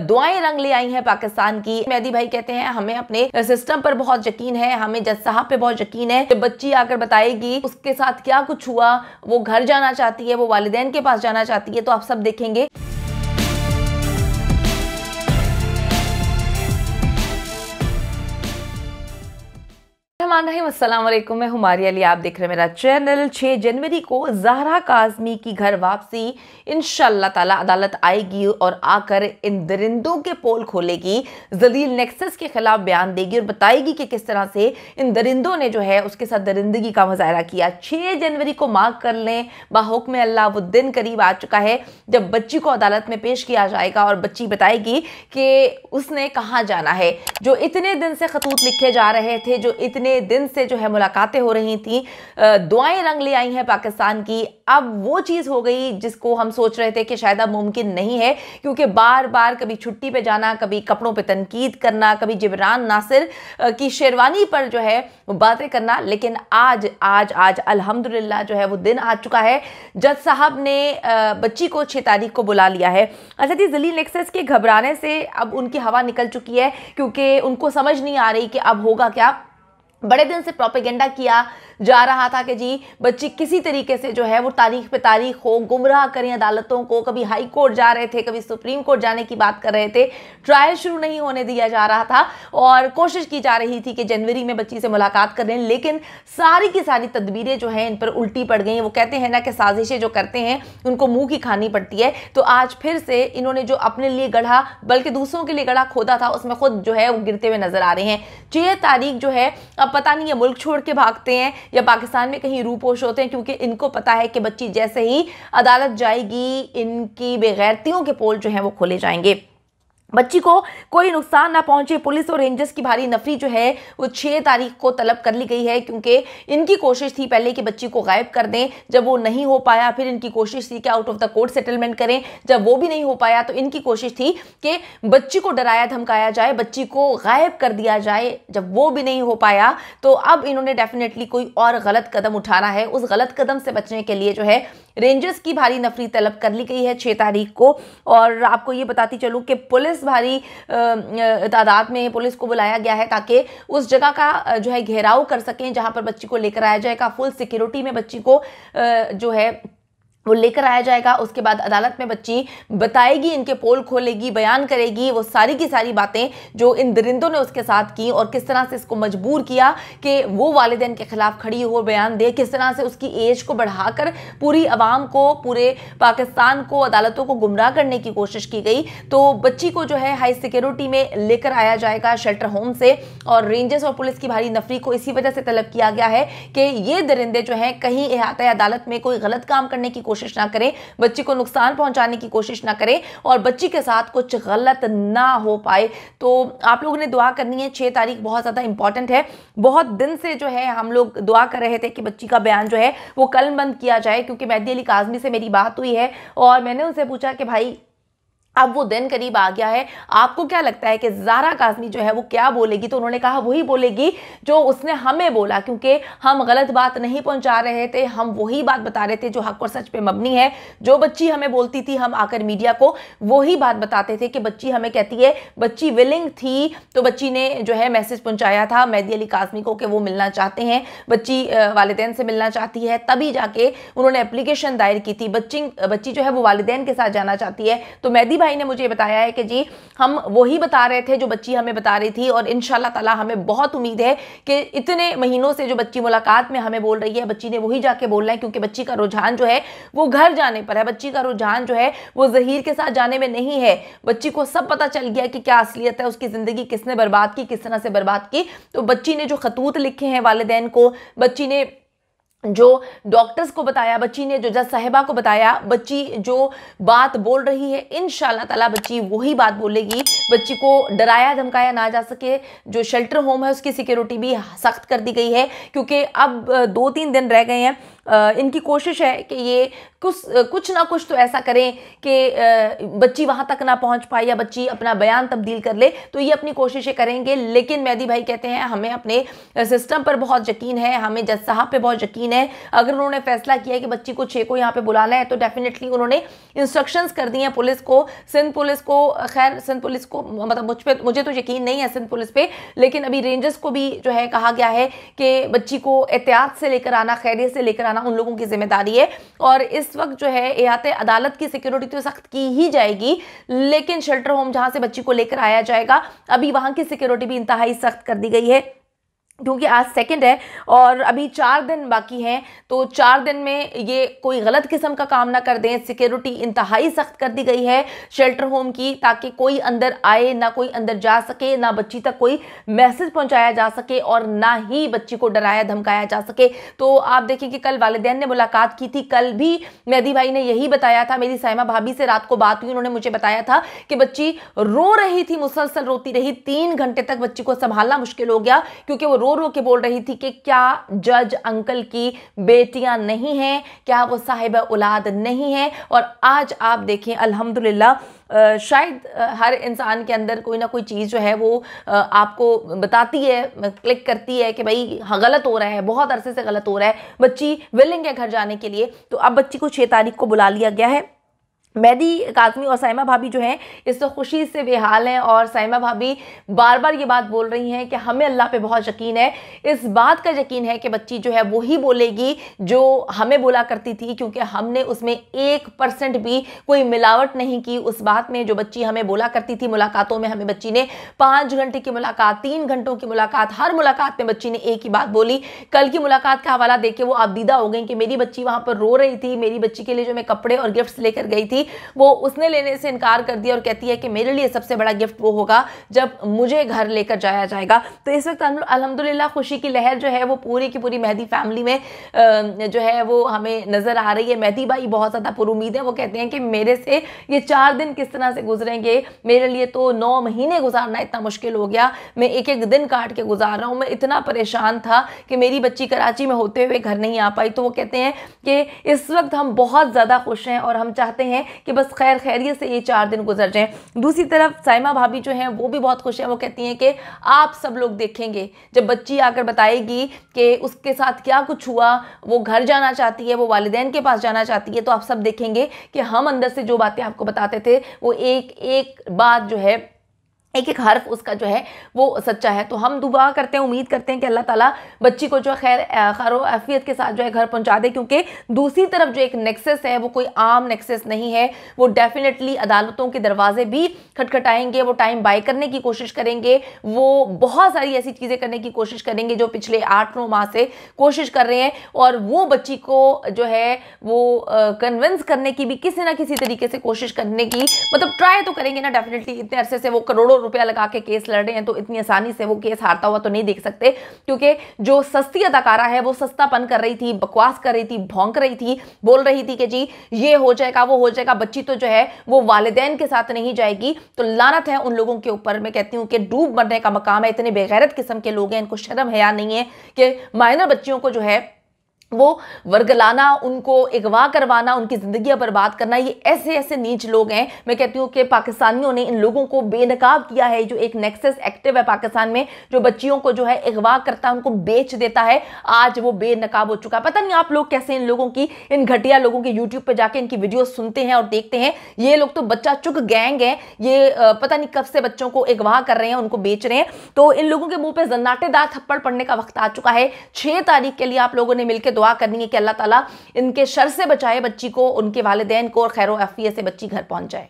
दुआएं रंग ले आई हैं पाकिस्तान की। मेहदी भाई कहते हैं हमें अपने सिस्टम पर बहुत यकीन है, हमें जज साहब पे बहुत यकीन है। जब बच्ची आकर बताएगी उसके साथ क्या कुछ हुआ, वो घर जाना चाहती है, वो वालिदैन के पास जाना चाहती है, तो आप सब देखेंगे। अस्सलाम वालेकुम, मैं हुमारी अली, आप देख रहे हैं मेरा चैनल। 6 जनवरी को ज़हरा काज़मी की घर वापसी इंशाअल्लाह ताला अदालत आएगी और आकर इन दरिंदों के पोल खोलेगी, जलील नेक्सस के खिलाफ बयान देगी और बताएगी कि किस तरह से इन दरिंदों ने जो है उसके साथ दरिंदगी का मुजाहरा किया। 6 जनवरी को मार्क कर लें, बाहुक्म अल्लाह वो दिन करीब आ चुका है जब बच्ची को अदालत में पेश किया जाएगा और बच्ची बताएगी कि उसने कहाँ जाना है। जो इतने दिन से खतूत लिखे जा रहे थे, जो इतने दिन से जो है मुलाकातें हो रही थी, दुआएं रंग ले आई हैं पाकिस्तान की, अब वो चीज़ हो गई जिसको हम सोच रहे थे कि शायद अब मुमकिन नहीं है, क्योंकि बार बार कभी छुट्टी पे जाना, कभी कपड़ों पे तनकीद करना, कभी जिब्रान नासिर की शेरवानी पर जो है बातें करना। लेकिन आज आज आज अल्हम्दुलिल्लाह जो है वो दिन आ चुका है। जज साहब ने बच्ची को 6 तारीख को बुला लिया है। अच्छा जी, जलील नेक्सस के घबराने से अब उनकी हवा निकल चुकी है, क्योंकि उनको समझ नहीं आ रही कि अब होगा क्या। बड़े दिन से प्रोपेगेंडा किया जा रहा था कि जी बच्ची किसी तरीके से जो है वो तारीख पे तारीख हो, गुमराह करें अदालतों को। कभी हाई कोर्ट जा रहे थे, कभी सुप्रीम कोर्ट जाने की बात कर रहे थे, ट्रायल शुरू नहीं होने दिया जा रहा था और कोशिश की जा रही थी कि जनवरी में बच्ची से मुलाकात करें। लेकिन सारी की सारी तदबीरें जो हैं इन पर उल्टी पड़ गई। वो कहते हैं ना कि साजिशें जो करते हैं उनको मुँह की खानी पड़ती है। तो आज फिर से इन्होंने जो अपने लिए गढ़ा, बल्कि दूसरों के लिए गढ़ा खोदा था, उसमें खुद जो है वो गिरते हुए नजर आ रहे हैं। 6 तारीख जो है, अब पता नहीं ये मुल्क छोड़ के भागते हैं या पाकिस्तान में कहीं रूपोश होते हैं, क्योंकि इनको पता है कि बच्ची जैसे ही अदालत जाएगी इनकी बेगैरतियों के पोल जो हैं वो खोले जाएंगे। बच्ची को कोई नुकसान ना पहुंचे, पुलिस और रेंजर्स की भारी नफरी जो है वो 6 तारीख को तलब कर ली गई है, क्योंकि इनकी कोशिश थी पहले कि बच्ची को गायब कर दें। जब वो नहीं हो पाया, फिर इनकी कोशिश थी कि out of the court settlement करें। जब वो भी नहीं हो पाया तो इनकी कोशिश थी कि बच्ची को डराया धमकाया जाए, बच्ची को गायब कर दिया जाए। जब वो भी नहीं हो पाया तो अब इन्होंने डेफिनेटली कोई और गलत कदम उठाना है। उस गलत कदम से बचने के लिए जो है रेंजर्स की भारी नफरी तलब कर ली गई है 6 तारीख को। और आपको ये बताती चलूँ कि पुलिस भारी तादाद में पुलिस को बुलाया गया है ताकि उस जगह का जो है घेराव कर सकें जहां पर बच्ची को लेकर आया जाएगा। फुल सिक्योरिटी में बच्ची को जो है वो लेकर आया जाएगा। उसके बाद अदालत में बच्ची बताएगी, इनके पोल खोलेगी, बयान करेगी वो सारी की सारी बातें जो इन दरिंदों ने उसके साथ की और किस तरह से इसको मजबूर किया कि वो वालिदैन के खिलाफ खड़ी हो, बयान दे। किस तरह से उसकी एज को बढ़ाकर पूरी आवाम को, पूरे पाकिस्तान को, अदालतों को गुमराह करने की कोशिश की गई। तो बच्ची को जो है हाई सिक्योरिटी में लेकर आया जाएगा शेल्टर होम से, और रेंजर्स और पुलिस की भारी नफरी को इसी वजह से तलब किया गया है कि ये दरिंदे जो हैं कहीं इहाता अदालत में कोई गलत काम करने की कोशिश ना करें, बच्ची को नुकसान पहुंचाने की कोशिश ना करें और बच्ची के साथ कुछ गलत ना हो पाए। तो आप लोगों ने दुआ करनी है। 6 तारीख बहुत ज़्यादा इंपॉर्टेंट है। बहुत दिन से जो है हम लोग दुआ कर रहे थे कि बच्ची का बयान जो है वो कलमबंद किया जाए, क्योंकि मेहदी अली काज़मी से मेरी बात हुई है और मैंने उनसे पूछा कि भाई अब वो दिन करीब आ गया है, आपको क्या लगता है कि ज़हरा काज़मी जो है वो क्या बोलेगी? तो उन्होंने कहा वही बोलेगी जो उसने हमें बोला, क्योंकि हम गलत बात नहीं पहुंचा रहे थे, हम वही बात बता रहे थे जो हक और सच पे मबनी है। जो बच्ची हमें बोलती थी हम आकर मीडिया को वही बात बताते थे कि बच्ची हमें कहती है, बच्ची विलिंग थी तो बच्ची ने जो है मैसेज पहुँचाया था मेहदी अली काज़मी को कि वो मिलना चाहते हैं, बच्ची वालिदैन से मिलना चाहती है, तभी जाके उन्होंने एप्लीकेशन दायर की थी। बच्ची जो है वो वालिदैन के साथ जाना चाहती है। तो मेहदी भाई ने मुझे बताया है कि जी हम वही बता रहे थे जो बच्ची हमें बता रही थी, और इंशाल्लाह ताला हमें बहुत उम्मीद है कि इतने महीनों से जो बच्ची मुलाकात में हमें बोल रही है, बच्ची ने वही जाके बोलना है, क्योंकि बच्ची का रुझान जो है वो घर जाने पर है। बच्ची का रुझान जो है वो ज़हीर के साथ जाने में नहीं है। बच्ची को सब पता चल गया कि क्या असलियत है, उसकी ज़िंदगी किसने बर्बाद की, किस तरह से बर्बाद की। तो बच्ची ने जो खतूत लिखे हैं वालिदैन को, बच्ची ने जो डॉक्टर्स को बताया, बच्ची ने जो जज साहिबा को बताया, बच्ची जो बात बोल रही है इंशाल्लाह ताला बच्ची वही बात बोलेगी। बच्ची को डराया धमकाया ना जा सके। जो शेल्टर होम है उसकी सिक्योरिटी भी सख्त कर दी गई है, क्योंकि अब 2-3 दिन रह गए हैं इनकी कोशिश है कि ये कुछ ना कुछ तो ऐसा करें कि बच्ची वहां तक ना पहुंच पाए या बच्ची अपना बयान तब्दील कर ले। तो ये अपनी कोशिशें करेंगे, लेकिन मेहदी भाई कहते हैं हमें अपने सिस्टम पर बहुत यकीन है, हमें जज साहब पे बहुत यकीन है। अगर उन्होंने फैसला किया है कि बच्ची को 6 को यहाँ पे बुलाना है तो डेफिनेटली उन्होंने इंस्ट्रक्शंस कर दी हैं पुलिस को, सिंध पुलिस को। खैर सिंध पुलिस को मतलब मुझे तो यकीन नहीं है सिंध पुलिस पे, लेकिन अभी रेंजर्स को भी जो है कहा गया है कि बच्ची को एहतियात से लेकर आना, खैरियत से लेकर आना उन लोगों की जिम्मेदारी है। और इस वक्त जो है एहते अदालत की सिक्योरिटी तो सख्त की ही जाएगी, लेकिन शेल्टर होम जहां से बच्ची को लेकर आया जाएगा अभी वहां की सिक्योरिटी भी इंतहाई सख्त कर दी गई है, क्योंकि आज 2 है और अभी 4 दिन बाकी हैं। तो 4 दिन में ये कोई गलत किस्म का काम ना कर दें। सिक्योरिटी इंतहाई सख्त कर दी गई है शेल्टर होम की, ताकि कोई अंदर आए ना, कोई अंदर जा सके ना, बच्ची तक कोई मैसेज पहुंचाया जा सके और ना ही बच्ची को डराया धमकाया जा सके। तो आप देखिए कि कल वालिदैन ने मुलाकात की थी, कल भी मेहदी भाई ने यही बताया था। मेरी साइमा भाभी से रात को बात हुई, उन्होंने मुझे बताया था कि बच्ची रो रही थी, मुसलसल रोती रही, 3 घंटे तक बच्ची को संभालना मुश्किल हो गया, क्योंकि वो रो रो के बोल रही थी कि क्या जज अंकल की बेटियां नहीं हैं, क्या वो साहिबा औलाद नहीं है। और आज आप देखें अल्हम्दुलिल्लाह शायद हर इंसान के अंदर कोई ना कोई चीज़ जो है वो आपको बताती है, क्लिक करती है कि भाई हाँ गलत हो रहा है, बहुत अरसे से गलत हो रहा है। बच्ची विलिंग है घर जाने के लिए, तो अब बच्ची को 6 तारीख को बुला लिया गया है। मेहदी काज़मी और साइमा भाभी जो हैं इस तो खुशी से बेहाल हैं, और साइमा भाभी बार बार ये बात बोल रही हैं कि हमें अल्लाह पे बहुत यकीन है। इस बात का यकीन है कि बच्ची जो है वो ही बोलेगी जो हमें बोला करती थी, क्योंकि हमने उसमें 1% भी कोई मिलावट नहीं की उस बात में जो बच्ची हमें बोला करती थी। मुलाकातों में हमें बच्ची ने 5 घंटे की मुलाकात, 3 घंटों की मुलाकात, हर मुलाकात में बच्ची ने एक ही बात बोली। कल की मुलाकात का हवाला देके वो आप दीदा हो गई कि मेरी बच्ची वहाँ पर रो रही थी, मेरी बच्ची के लिए जो मैं कपड़े और गिफ्ट्स लेकर गई थी वो उसने लेने से इनकार कर दिया और कहती है कि मेरे लिए सबसे बड़ा गिफ्ट वो होगा जब मुझे घर लेकर जाया जाएगा। तो इस वक्त अल्हम्दुलिल्लाह खुशी की लहर जो है वो पूरी की पूरी मेहदी फैमिली में जो है वो हमें नज़र आ रही है। मेहदी भाई बहुत ज़्यादा पुरुमीद है, वो कहते हैं कि मेरे से ये 4 दिन किस तरह से गुजरेंगे, मेरे लिए तो 9 महीने गुजारना इतना मुश्किल हो गया, मैं एक एक दिन काट के गुजार रहा हूँ, मैं इतना परेशान था कि मेरी बच्ची कराची में होते हुए घर नहीं आ पाई। तो वो कहते हैं कि इस वक्त हम बहुत ज़्यादा खुश हैं और हम चाहते हैं कि बस खैर खैरियत से ये 4 दिन गुजर जाएं। दूसरी तरफ साइमा भाभी जो हैं वो भी बहुत खुश हैं, वो कहती हैं कि आप सब लोग देखेंगे जब बच्ची आकर बताएगी कि उसके साथ क्या कुछ हुआ, वो घर जाना चाहती है, वो वालिदैन के पास जाना चाहती है, तो आप सब देखेंगे कि हम अंदर से जो बातें आपको बताते थे वो एक एक बात जो है, एक एक हर्फ उसका जो है वो सच्चा है। तो हम दुआ करते हैं, उम्मीद करते हैं कि अल्लाह ताला बच्ची को जो खैर आफियत के साथ जो है घर पहुंचा दे, क्योंकि दूसरी तरफ जो एक नेक्सस है वो कोई आम नेक्सस नहीं है। वो डेफिनेटली अदालतों के दरवाजे भी खटखटाएंगे, वो टाइम बाय करने की कोशिश करेंगे, वो बहुत सारी ऐसी चीज़ें करने की कोशिश करेंगे जो पिछले 8-9 माह से कोशिश कर रहे हैं, और वो बच्ची को जो है वो कन्विंस करने की भी किसी ना किसी तरीके से कोशिश करने की मतलब ट्राई तो करेंगे ना। डेफिनेटली इतने अरसे से वो करोड़ों रुपया लगा के केस लड़ रहे हैं, तो इतनी आसानी से वो केस हारता हुआ तो नहीं देख सकते, क्योंकि जो सस्ती अदाकारा है वो सस्तापन कर रही थी, बकवास कर रही थी, भौंक रही थी, बोल रही थी कि जी ये हो जाएगा वो हो जाएगा, बच्ची तो जो है वो वालिदैन के साथ नहीं जाएगी। तो लानत है उन लोगों के ऊपर, मैं कहती हूँ कि डूब मरने का मकाम है। इतने बेगैरत किस्म के लोग हैं, इनको शर्म हया नहीं है कि माइनर बच्चियों को जो है वो वर्गलाना, उनको अगवा करवाना, उनकी जिंदगियां बर्बाद करना, ये ऐसे ऐसे नीच लोग हैं। मैं कहती हूँ कि पाकिस्तानियों ने इन लोगों को बेनकाब किया है। जो एक नेक्सस एक्टिव है पाकिस्तान में जो बच्चियों को जो है अगवा करता है, उनको बेच देता है, आज वो बेनकाब हो चुका है। पता नहीं आप लोग कैसे इन लोगों की, इन घटिया लोगों के यूट्यूब पे जाके इनकी वीडियो सुनते हैं और देखते हैं। ये लोग तो बच्चा चुक गैंग है, ये पता नहीं कब से बच्चों को अगवा कर रहे हैं, उनको बेच रहे हैं। तो इन लोगों के मुंह पे जन्नाटेदार थप्पड़ पड़ने का वक्त आ चुका है। 6 तारीख के लिए आप लोगों ने मिलकर दुआ करनी है कि अल्लाह ताला इनके शर से बचाए बच्ची को, उनके वालिदैन को, और खैर आफियत से बच्ची घर पहुंच जाए।